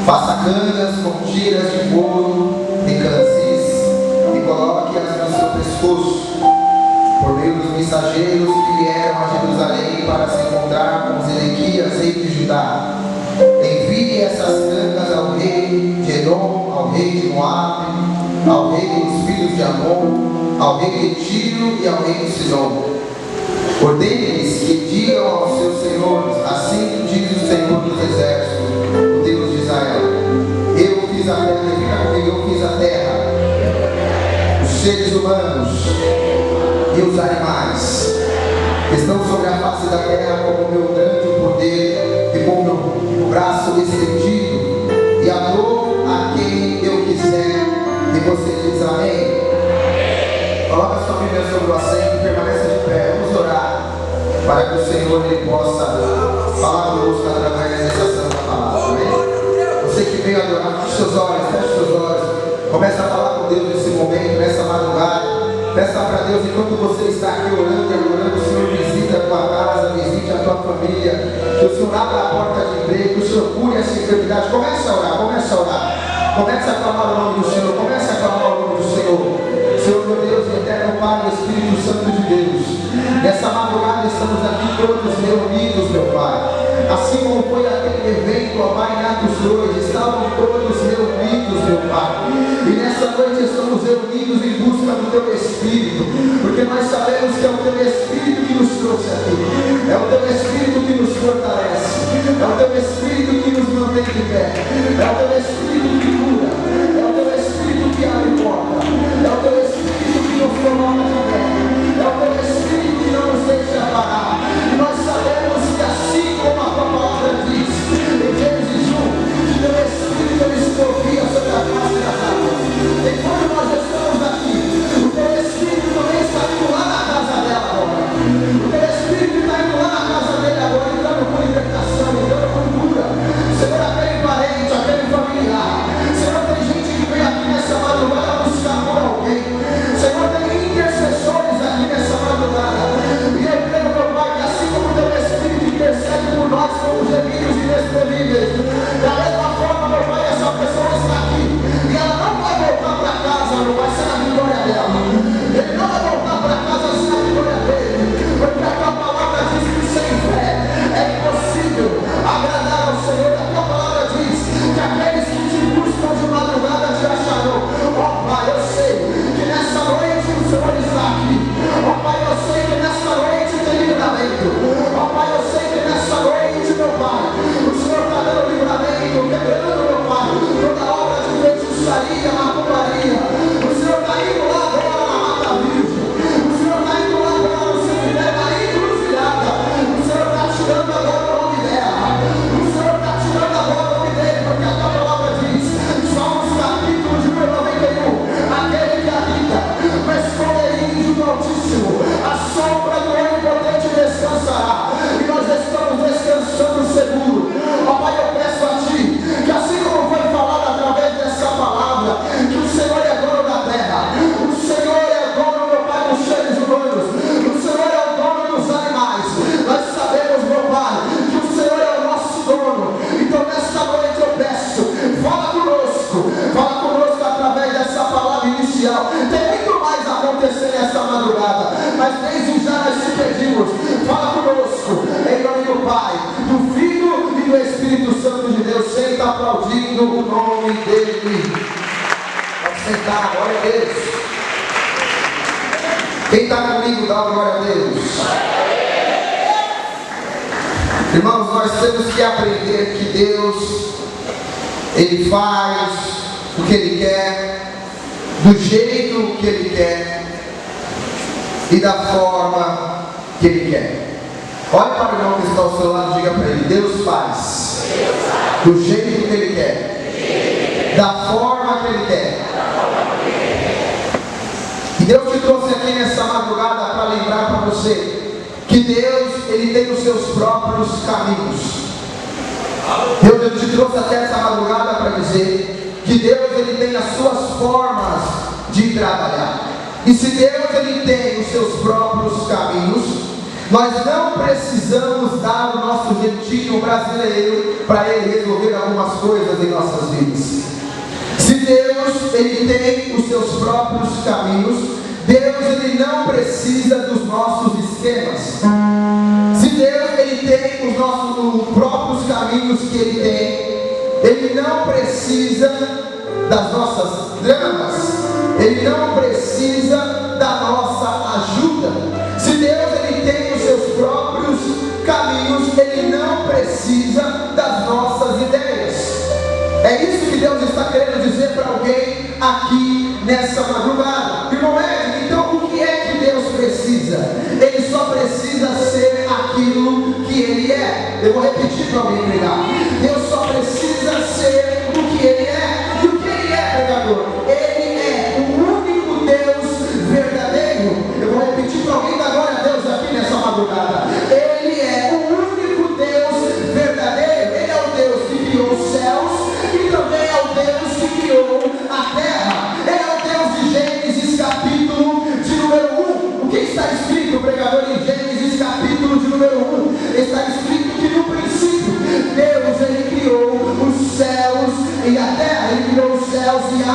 Faça cangas com tiras de couro e cansis e coloque-as no seu pescoço, por meio dos mensageiros que vieram a Jerusalém para se encontrar com Zedequias, rei de Judá. Envie essas cangas ao rei de Edom, ao rei de Moabe, ao rei dos filhos de Amon, ao rei de Tiro e ao rei de Sidom. Ordene-lhes que digam aos seus senhores: assim diz o Senhor dos Exércitos, o Deus de Israel: eu fiz a terra, fica comigo, eu fiz a terra, os seres humanos e os animais que estão sobre a face da terra, como o meu grande poder e com o meu braço estendido, e a dou a quem eu quiser. E você diz amém? Coloca sua Bíblia sobre o assento e permaneça de pé. Vamos orar para que o Senhor ele possa falar conosco através dessa santa palavra. Amém? Você que veio adorar, feche seus olhos, começa a falar com Deus nesse momento, nessa madrugada. Peça para Deus, enquanto você está aqui orando e adorando, o Senhor visita a tua casa, visite a tua família, que o Senhor abra a porta de emprego, que o Senhor cure essa enfermidade. Comece a orar, comece a orar. Comece a clamar o nome do Senhor, comece a clamar o nome do Senhor. Senhor, meu Deus, eterno Pai, Espírito Santo de Deus, nessa madrugada estamos aqui todos reunidos, meu Pai. Assim como foi aquele evento, ó Pai, em Atos 2, estavam todos reunidos, meu Pai. E nessa noite estamos reunidos em busca do Teu Espírito, porque nós sabemos que é o Teu Espírito que nos trouxe aqui, é o Teu Espírito que nos fortalece, é o Teu Espírito que nos mantém de pé, é o Teu Espírito que cura, é o Teu Espírito que abre porta, é o Teu Espírito que nos coloca de pé, é o Teu Espírito que não nos deixa parar. E nós sabemos que assim como a Tua palavra diz em Gênesis 1, que Teu Espírito ele se movia sobre a face das águas. Enquanto nós estamos aqui, o Teu Espírito também está indo lá na casa dela agora. O Teu Espírito está indo lá na casa dele agora, entrando com libertação, entrando com cura. Senhor, aquele parente, aquele familiar. Senhor, tem gente que vem aqui nessa madrugada buscar por alguém. Senhor, tem intercessores aqui nessa madrugada. E eu creio, meu Pai, que assim como o Teu Espírito intercede por nós como gemidos inexprimíveis, da mesma forma, meu Pai, essa pessoa está aqui. E ela não vai voltar para casa, meu Pai, sem a vitória dela. Ele não vai voltar para casa sem a vitória dele. Porque a Tua palavra diz que sem fé é impossível agradar ao Senhor. A Tua palavra diz que aqueles que te buscam de madrugada te acharão. Ó Pai, eu sei que nessa noite o Senhor está aqui. Ó Pai, eu sei que nessa noite tem livramento. Ó Pai, eu sei que nessa noite, meu Pai, o Senhor está dando livramento, quebrando, meu Pai, toda obra de feitiçaria, macumbaria. O Senhor está indo lá agora na Mata Virgem. O Senhor está indo lá agora no cemitério, na encruzilhada. O Senhor está tirando agora o nome dela. O Senhor está tirando agora o nome dele, porque a Tua palavra diz, Salmos capítulo de 91, aquele que habita no esconderijo do Altíssimo, a sombra do Onipotente descansará. E nós estamos descansando seguro. Ó Pai, eu peço a Ti que assim como foi falado através dessa palavra, que o Senhor é dono da terra, o Senhor é dono, meu Pai, dos seres humanos, o Senhor é o dono dos animais. Nós sabemos, meu Pai, que o Senhor é o nosso dono. Então nesta noite eu peço, fala conosco através dessa palavra inicial. Tem muito mais a acontecer nessa madrugada, mas desde já nós te pedimos, fala conosco, em nome do Pai, do Filho e do Espírito Santo de Deus. Senta aplaudindo o nome dele. Pode sentar, glória a Deus. Quem está comigo, dá glória a Deus. Irmãos, nós temos que aprender que Deus, Ele faz o que Ele quer, do jeito que Ele quer e da forma que Ele quer. Olha para o irmão que está ao seu lado e diga para ele: Deus faz do jeito que Ele quer, da forma que Ele quer. E Deus te trouxe aqui nessa madrugada para lembrar para você que Deus, Ele tem os seus próprios caminhos. Deus, ele te trouxe até essa madrugada para dizer que Deus, Ele tem as suas formas de trabalhar. E se Deus, Ele tem os seus próprios caminhos, Nós não precisamos dar o nosso jeitinho brasileiro para Ele resolver algumas coisas em nossas vidas. Se Deus, Ele tem os seus próprios caminhos, Deus, Ele não precisa dos nossos esquemas. Se Deus, Ele tem os próprios caminhos que Ele tem, Ele não precisa das nossas dramas, Ele não precisa da nossa ajuda. Se Deus, Ele tem os seus próprios caminhos, Ele não precisa das nossas ideias. É isso que Deus está querendo dizer para alguém aqui nessa madrugada. Irmão Ed, então o que é que Deus precisa? Ele só precisa ser aquilo que Ele é. Eu vou repetir para alguém pregar. Deus só precisa ser o que Ele é. E o que Ele é, pregador? Ele é o único Deus verdadeiro. Eu vou repetir para alguém da glória a Deus aqui nessa madrugada. Ele é o único Deus verdadeiro. Ele é o Deus que criou os céus e também é o Deus que criou a terra. Ele é o Deus de Gênesis capítulo de número 1. O que está escrito, pregador, em Gênesis capítulo de número 1? Está escrito que no princípio Deus, Ele criou os céus e a terra. Ele criou os céus e a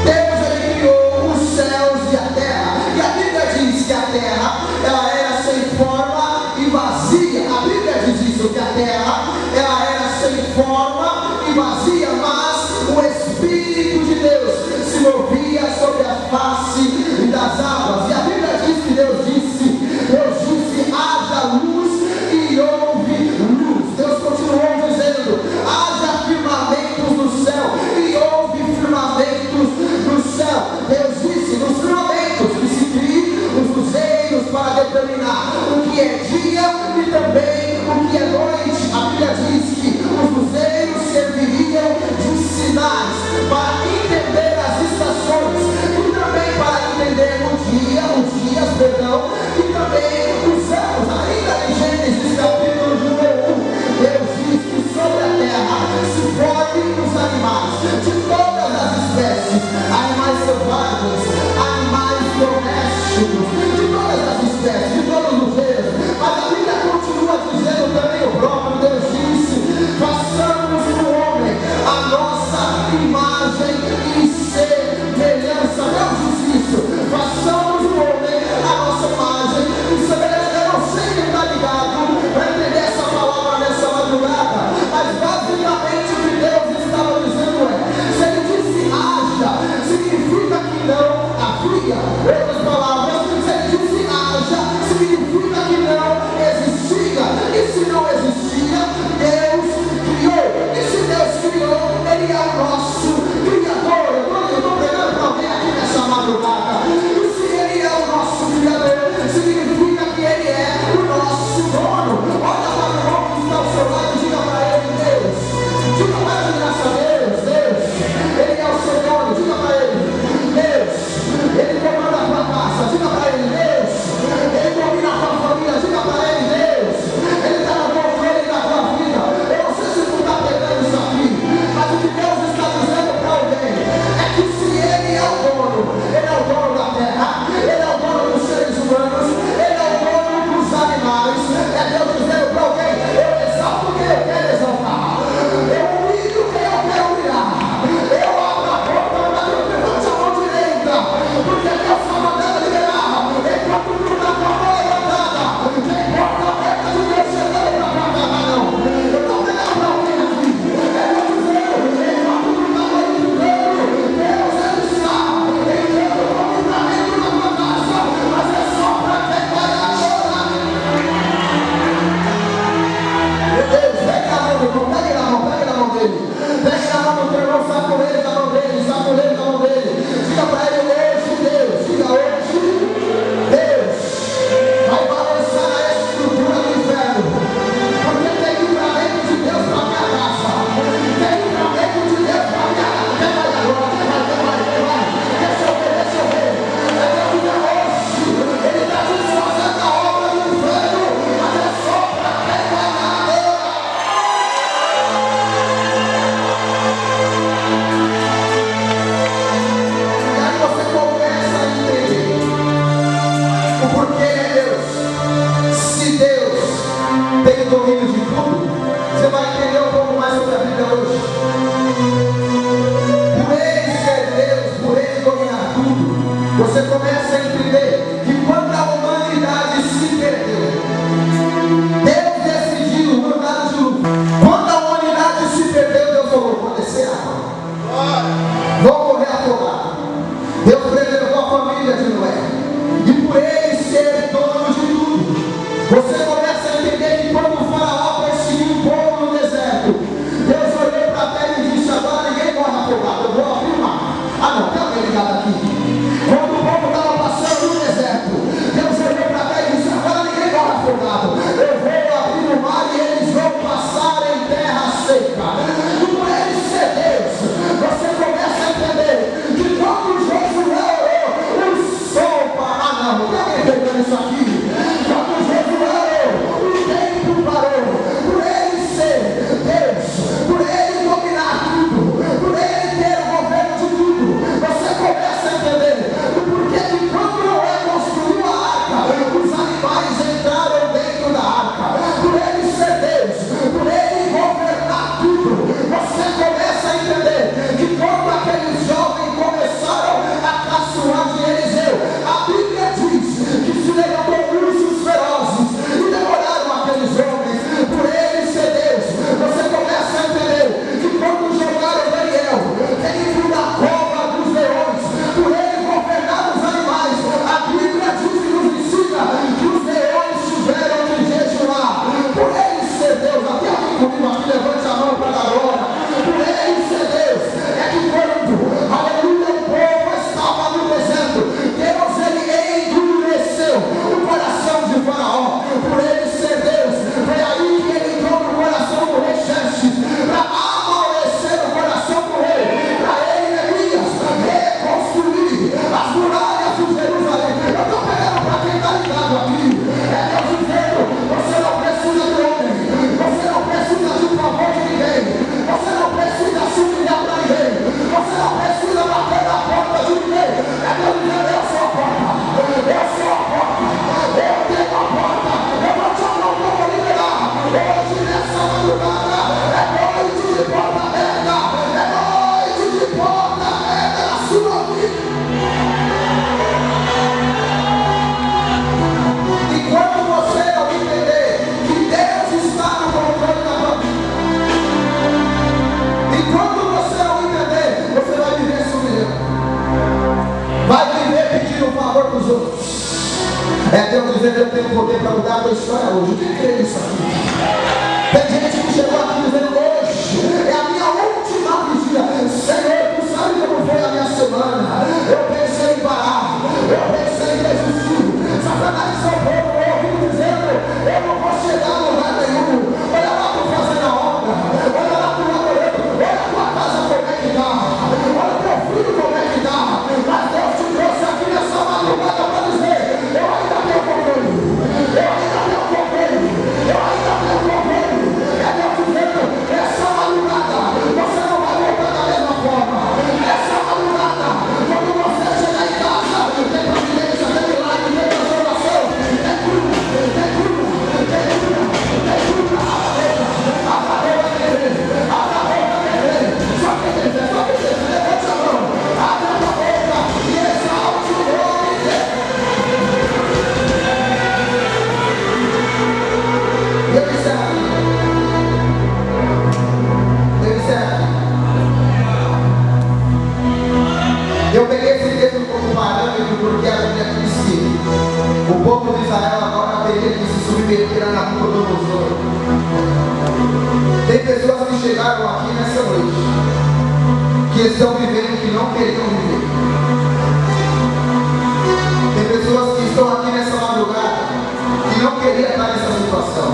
Deus, Ele criou os céus e a terra. E a Bíblia diz que a terra, ela era sem forma e vazia. A Bíblia diz isso, que a terra, ela era sem forma e vazia, mas o Espírito de Deus se movia sobre a face das águas. E a Bíblia diz que Deus disse, haja luz e houve luz. Deus continuou dizendo, haja firmamentos no céu e houve firmamentos no céu. Deus disse, nos firmamentos que se criem os luzeiros para determinar o que é dia e também o que é noite. A Bíblia diz que os luzeiros serviriam Deus dizendo: eu tenho poder para mudar a tua história hoje. Quem crê nisso aqui? Tem gente que chegou aqui dizendo: hoje é a minha última vigília. Senhor, tu sabe como foi a minha semana. Eu pensei em parar, eu pensei em desistir. Satanás só foi no meu ouvido dizendo: eu não vou chegar a lugar nenhum. Olha lá tu fazendo a obra, olha lá tu adorando, olha a tua casa como é que tá, olha o teu filho como é que tá. Mas Deus te trouxe aqui nessa madrugada para dizer: eu ainda tenho controle, eu ainda tenho controle, eu ainda tenho controle. É Deus dizendo: essa madrugada você não vai voltar da mesma forma. Essa madrugada, quando você chegar em casa, tem providência, tem milagre, tem transformação, tem cura, tem cura, tem cura, tem cura. Abra a boca, abra a boca, só quem deseja, só quem deseja, levante a mão, abra a boca e exalte o nome de Deus. Eu disse aqui. Eu peguei esse texto como parâmetro porque a Bíblia diz que o povo de Israel agora teria que se submeter a Nabucodonosor. Tem pessoas que chegaram aqui nessa noite que estão vivendo o que não queriam viver. Tem pessoas que estão aqui nessa madrugada que não queriam estar nessa situação,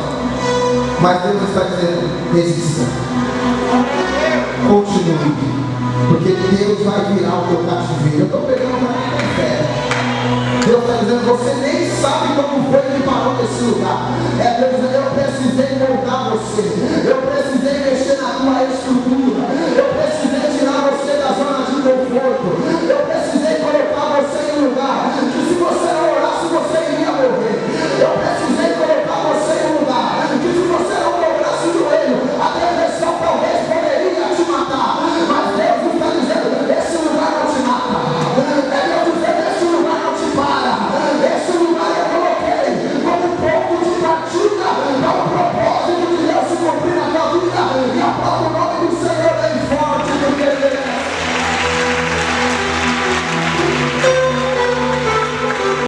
mas Deus está dizendo: resista, continue, porque Deus vai virar o teu cativeiro. Eu estou pegando para quem tem fé. Deus está dizendo: você nem sabe como foi que parou nesse lugar. É Deus dizendo: eu precisei moldar você,